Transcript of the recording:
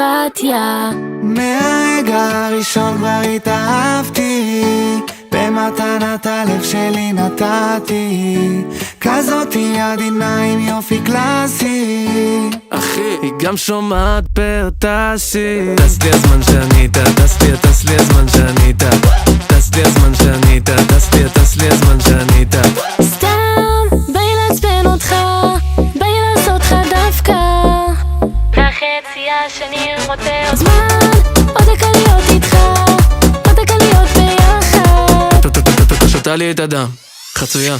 סימפתיה. מהרגע הראשון כבר התאהבתי, במתנת הלב שלי נתתי, כזאתי עדינה עם יופי קלאסי. אחי, היא גם שומעת פרטסי. טס לי הזמן שאני איתה, טס לי הזמן שאני איתה, טס לי הזמן שאני איתה, טס לי הזמן שאני איתה. סתם, באי לעצבן אותך, באי לעשות לך דווקא, והחצי השני רוצה עוד זמן, עוד דקה להיות איתך, עוד דקה להיות ביחד. שותה לי את הדם, חצויה.